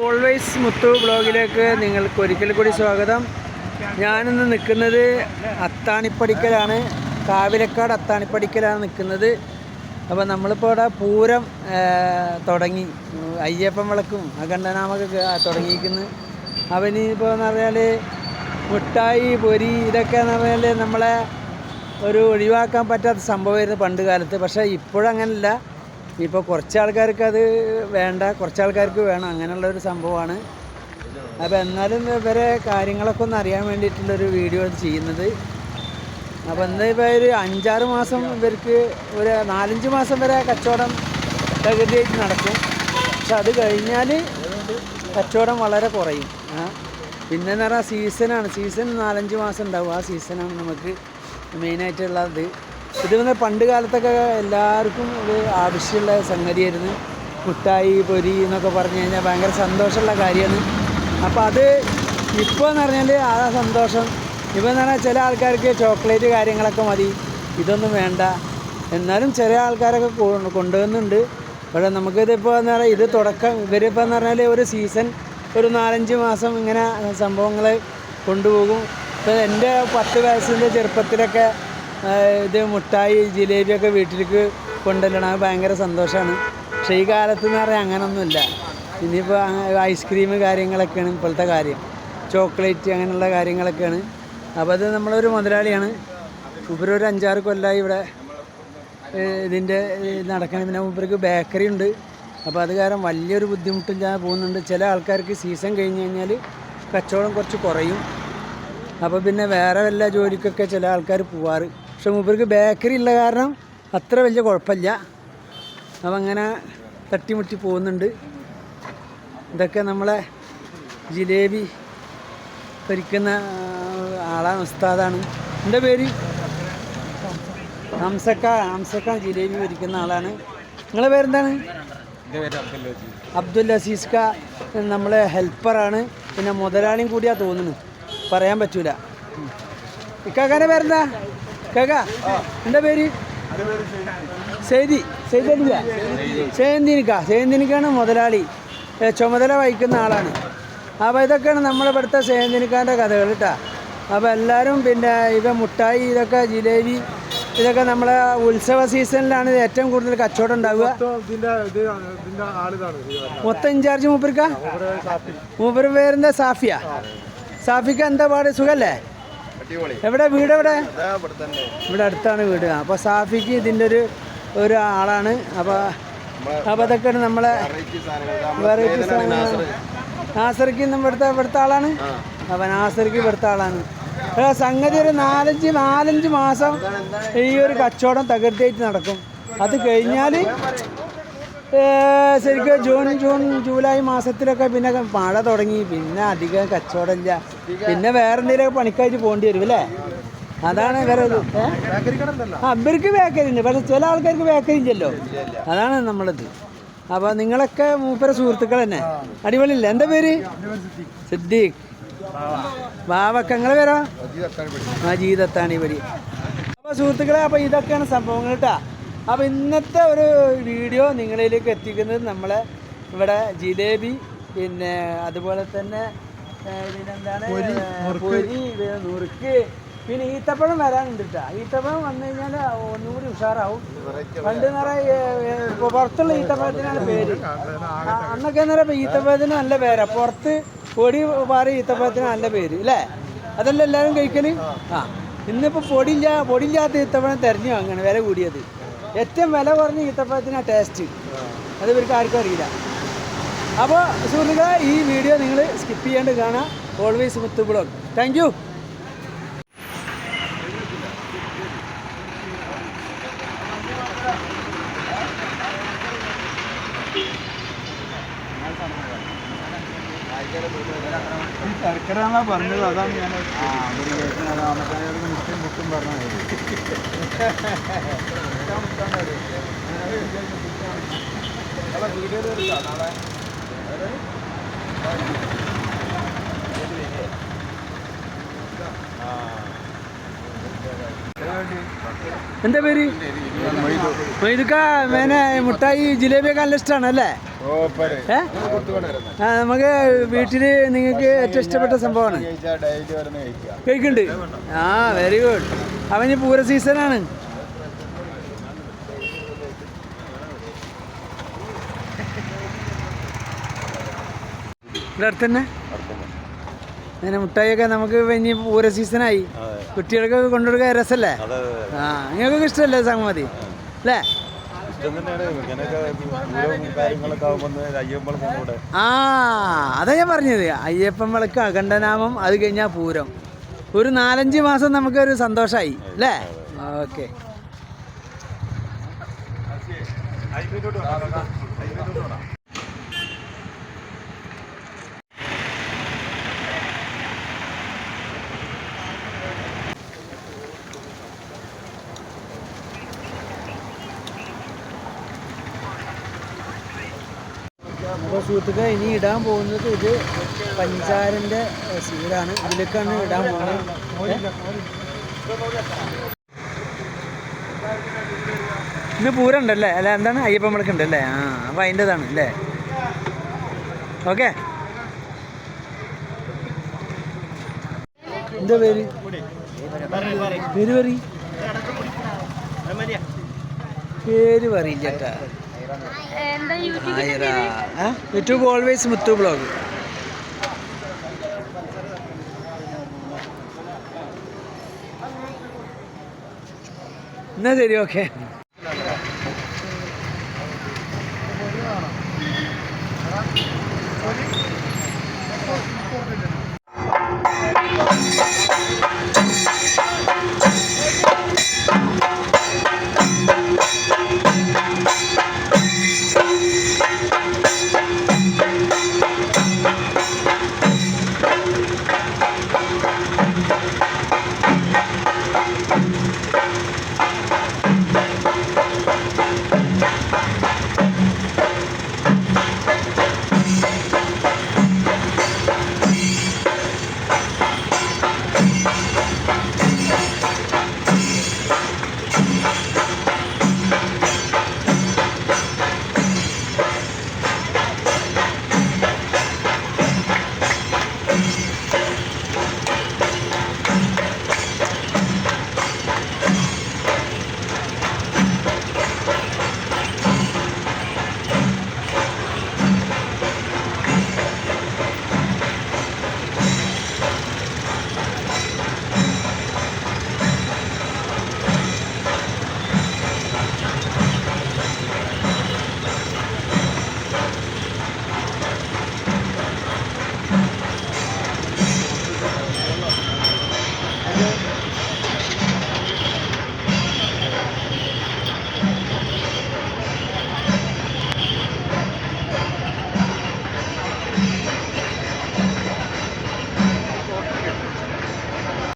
Always മുത്തു ബ്ലോഗിലേക്ക് നിങ്ങൾക്ക് ഒരിക്കൽ കൂടി സ്വാഗതം. ഞാനിന്ന് നിൽക്കുന്നത് അത്താണിപ്പടിക്കലാണ്, കാവിലക്കാട് അത്താണിപ്പടിക്കലാണ് നിൽക്കുന്നത്. അപ്പോൾ നമ്മളിപ്പോൾ ഇവിടെ പൂരം തുടങ്ങി, അയ്യപ്പൻ വിളക്കും അഖണ്ഡനാമൊക്കെ തുടങ്ങിയിരിക്കുന്നു. അവനിപ്പോൾ എന്ന് പറഞ്ഞാൽ മിഠായി പൊരി ഇതൊക്കെ എന്ന് പറഞ്ഞാൽ നമ്മളെ ഒരു ഒഴിവാക്കാൻ പറ്റാത്ത സംഭവമായിരുന്നു പണ്ട് കാലത്ത്. പക്ഷേ ഇപ്പോഴങ്ങനല്ല, ഇപ്പോൾ കുറച്ച് ആൾക്കാർക്ക് അത് വേണ്ട, കുറച്ച് ആൾക്കാർക്ക് വേണം, അങ്ങനെയുള്ളൊരു സംഭവമാണ്. അപ്പോൾ എന്നാലും ഇവരെ കാര്യങ്ങളൊക്കെ ഒന്ന് അറിയാൻ വേണ്ടിയിട്ടുള്ളൊരു വീഡിയോ ചെയ്യുന്നത്. അപ്പോൾ എന്താ ഇപ്പോൾ ഒരു 5-6 മാസം ഇവർക്ക് ഒരു 4-5 മാസം വരെ കച്ചവടം പ്രകൃതിയായിട്ട് നടക്കും. പക്ഷെ അത് കഴിഞ്ഞാൽ കച്ചവടം വളരെ കുറയും. പിന്നെന്ന് പറഞ്ഞാൽ സീസൺ 4-5 മാസം ഉണ്ടാവും. ആ സീസണാണ് നമുക്ക് മെയിനായിട്ടുള്ളത്. ഇത് പണ്ട് കാലത്തൊക്കെ എല്ലാവർക്കും ഒരു ആവശ്യമുള്ള സംഗതിയായിരുന്നു. മിഠായി പൊരി എന്നൊക്കെ പറഞ്ഞു കഴിഞ്ഞാൽ ഭയങ്കര സന്തോഷമുള്ള കാര്യമാണ്. അപ്പോൾ അത് ഇപ്പോൾ എന്ന് പറഞ്ഞാൽ ആ സന്തോഷം ഇപ്പോൾ എന്ന് പറഞ്ഞാൽ ചില ആൾക്കാർക്ക് ചോക്ലേറ്റ് കാര്യങ്ങളൊക്കെ മതി, ഇതൊന്നും വേണ്ട. എന്നാലും ചില ആൾക്കാരൊക്കെ കൊണ്ടുവന്നുണ്ട്. പക്ഷേ നമുക്കിതിപ്പോൾ എന്ന് പറഞ്ഞാൽ ഇത് തുടക്കം ഇവരിപ്പോൾ എന്ന് പറഞ്ഞാൽ ഒരു സീസൺ ഒരു 4-5 മാസം ഇങ്ങനെ സംഭവങ്ങൾ കൊണ്ടുപോകും. ഇപ്പോൾ എൻ്റെ 10 വയസ്സിൻ്റെ ചെറുപ്പത്തിലൊക്കെ ഇത് മിഠായി ജിലേബിയൊക്കെ വീട്ടിലേക്ക് കൊണ്ടുവരണം, അത് ഭയങ്കര സന്തോഷമാണ്. പക്ഷേ ഈ കാലത്ത് എന്ന് പറഞ്ഞാൽ അങ്ങനെയൊന്നുമില്ല. ഇനിയിപ്പോൾ ഐസ്ക്രീം കാര്യങ്ങളൊക്കെയാണ് ഇപ്പോഴത്തെ കാര്യം, ചോക്ലേറ്റ് അങ്ങനെയുള്ള കാര്യങ്ങളൊക്കെയാണ്. അപ്പോൾ അത് നമ്മളൊരു മുതലാളിയാണ്, ഇവരൊരു 5-6 കൊല്ലമായി ഇവിടെ ഇതിൻ്റെ നടക്കണം. പിന്നെ ഇവർക്ക് ബേക്കറി ഉണ്ട്. അപ്പോൾ അത് കാരണം വലിയൊരു ബുദ്ധിമുട്ടും ഞാൻ പോകുന്നുണ്ട്. ചില ആൾക്കാർക്ക് സീസൺ കഴിഞ്ഞ് കഴിഞ്ഞാൽ കച്ചവടം കുറച്ച് കുറയും. അപ്പോൾ പിന്നെ വേറെ വല്ല ജോലിക്കൊക്കെ ചില ആൾക്കാർ പോവാറ്. പക്ഷെ മൂപ്പർക്ക് ബേക്കറി ഉള്ള കാരണം അത്ര വലിയ കുഴപ്പമില്ല. അപ്പം അങ്ങനെ തട്ടിമുട്ടി പോകുന്നുണ്ട്. ഇതൊക്കെ നമ്മളെ ജിലേബി പൊരിക്കുന്ന ആളാണ്, ഉസ്താദാണ്. എൻ്റെ പേര് ഹംസക്ക ജിലേബി പൊരിക്കുന്ന ആളാണ്. നിങ്ങളെ പേരെന്താണ്? അബ്ദുൽ അസീസ്ക. നമ്മളെ ഹെൽപ്പറാണ്, പിന്നെ മുതലാളിയും കൂടിയാ തോന്നുന്നു, പറയാൻ പറ്റൂല. ഇക്കാക്കാൻ്റെ പേരെന്താ? കാക്ക എൻ്റെ പേര് സെയ്ദിനിക്കാണ് മുതലാളി, ചുമതല വഹിക്കുന്ന ആളാണ്. അപ്പോൾ ഇതൊക്കെയാണ് നമ്മളെ ഇവിടുത്തെ സെയ്ദിനിക്കാൻ്റെ കഥകൾ കേട്ടോ. അപ്പോൾ എല്ലാവരും പിന്നെ ഇവ മുട്ടായി ഇതൊക്കെ ജിലേബി ഇതൊക്കെ നമ്മളെ ഉത്സവ സീസണിലാണ് ഏറ്റവും കൂടുതൽ കച്ചവടം ഉണ്ടാവുക. മൊത്തം ഇൻചാർജ് മൂപ്പര് പേരെന്താ? സാഫിക്ക. എന്താ പാട്, സുഖല്ലേ? എവിടെ വീട്? ഇവിടെ അടുത്താണ് വീട്. അപ്പോൾ സാഫിക്ക് ഇതിൻ്റെ ഒരു ആളാണ്. അപ്പോൾ അതൊക്കെയാണ് നമ്മളെ വെറൈറ്റി സാധനങ്ങൾ. നാസർക്ക് ഇവിടുത്തെ ആളാണ്. അപ്പോൾ നാസർക്ക് ഇവിടുത്തെ ആളാണ്. സംഗതി ഒരു 4-5 മാസം ഈ ഒരു കച്ചവടം തകർത്തിയായിട്ട് നടക്കും. അത് കഴിഞ്ഞാൽ ശരിക്കും ജൂൺ ജൂലൈ മാസത്തിലൊക്കെ പിന്നെ മഴ തുടങ്ങി, പിന്നെ അധികം കച്ചവടമില്ല. പിന്നെ വേറെ എന്തെങ്കിലുമൊക്കെ പണിക്കായിട്ട് പോകേണ്ടി വരും അല്ലേ? അതാണ് വേറെ ഇവർക്ക് ബേക്കറി ഉണ്ട്, പക്ഷേ ചില ആൾക്കാർക്ക് ബേക്കറി ഇല്ലല്ലോ, അതാണ് നമ്മളത്. അപ്പോൾ നിങ്ങളൊക്കെ മൂപ്പര സുഹൃത്തുക്കൾ തന്നെ, അടിപൊളിയില്ല. എന്താ പേര്? സിദ്ദീഖ്. ബാവക്ക. നിങ്ങളെ പേരോ? മജീദത്താണ് പടി. അപ്പോൾ സുഹൃത്തുക്കളെ, അപ്പോൾ ഇതൊക്കെയാണ് സംഭവങ്ങൾ കേട്ടോ. അപ്പോൾ ഇന്നത്തെ ഒരു വീഡിയോ നിങ്ങളിലേക്ക് എത്തിക്കുന്നത് നമ്മളെ ഇവിടെ ജിലേബി, പിന്നെ അതുപോലെ തന്നെ പിന്നെന്താണ് പൊരി, നുറുക്ക്, പിന്നെ ഈത്തപ്പഴം വരാനുണ്ട് കേട്ടോ. ഈത്തപ്പഴം വന്നു കഴിഞ്ഞാൽ ഒന്നുകൂടി ഉഷാറാവും. പണ്ട് നിറയെ പുറത്തുള്ള ഈത്തപ്പഴത്തിനാണ് പേര്. അന്നൊക്കെ എന്ന് പറയുമ്പോൾ ഈത്തപ്പഴത്തിന് നല്ല പേരാണ്, പുറത്ത് പൊടി പാറി ഈത്തപ്പഴത്തിന് നല്ല പേര് അല്ലേ? അതല്ല എല്ലാവരും കഴിക്കൽ. ഇന്നിപ്പോൾ പൊടിയില്ലാത്ത ഈത്തപ്പഴം തിരഞ്ഞു വാങ്ങണം, വില കൂടിയത്. ഏറ്റവും വില കുറഞ്ഞ ഈത്തപ്പഴത്തിനാണ് ടേസ്റ്റ്, അത് ഇവർക്ക് ആർക്കും അറിയില്ല. അപ്പോൾ സുഹൃത്തുക്കളെ, ഈ വീഡിയോ നിങ്ങൾ സ്കിപ്പ് ചെയ്യാണ്ട് കാണാം. Always Muthu blog. Thank you. ശർക്കര പറഞ്ഞത്, അതാണ് ഞാൻ മുട്ടും പറഞ്ഞത്. വീഡിയോ നാളെ എന്താ പേര്? മൊയ്തുക്ക. മേനെ മുട്ടായി ജിലേബിയൊക്കെ നല്ല ഇഷ്ടമാണ് അല്ലേ? നമുക്ക് വീട്ടിൽ നിങ്ങൾക്ക് ഏറ്റവും ഇഷ്ടപ്പെട്ട സംഭവമാണ്. കഴിക്കുന്നുണ്ട്. ആ വെരി ഗുഡ്. അവന് പൂര സീസണാണ്. ഇവിടെ അടുത്ത് തന്നെ അങ്ങനെ മുട്ടായിയൊക്കെ നമുക്ക് ഇനി പൂര സീസണായി. കുട്ടികൾക്കൊക്കെ കൊണ്ടുകൊടുക്കാൻ രസമല്ലേ? ആ നിങ്ങൾക്കൊക്കെ ഇഷ്ടമല്ലേ സംഗതി അല്ലേ? ആ അതാ ഞാൻ പറഞ്ഞത്. അയ്യപ്പൻ വിളക്ക്, അഖണ്ഡനാമം, അത് കഴിഞ്ഞാൽ പൂരം. ഒരു 4-5 മാസം നമുക്കൊരു സന്തോഷമായി അല്ലേ? ഓക്കെ. അപ്പോൾ സുഹൃത്തുക്കളെ ഇനി ഇടാൻ പോകുന്നത് ഇത് പഞ്ചാരൻ്റെ സീഡാണ്. ഇതിലേക്കാണ് ഇടാൻ പോകുന്നത്. ഇന്ന് പൂരം ഉണ്ടല്ലേ? അല്ല എന്താണ് അയ്യപ്പൻ വിളക്ക് ഉണ്ടല്ലേ? ആ അപ്പോൾ അതിൻ്റെതാണ് അല്ലേ? ഓക്കെ. എന്താ പേര്? പേര് പറയില്ല ചേട്ടാ. യൂട്യൂബ് ഓൾവേസ് മുത്തു ബ്ലോഗ്. എന്നാ ശരി, ഓക്കെ.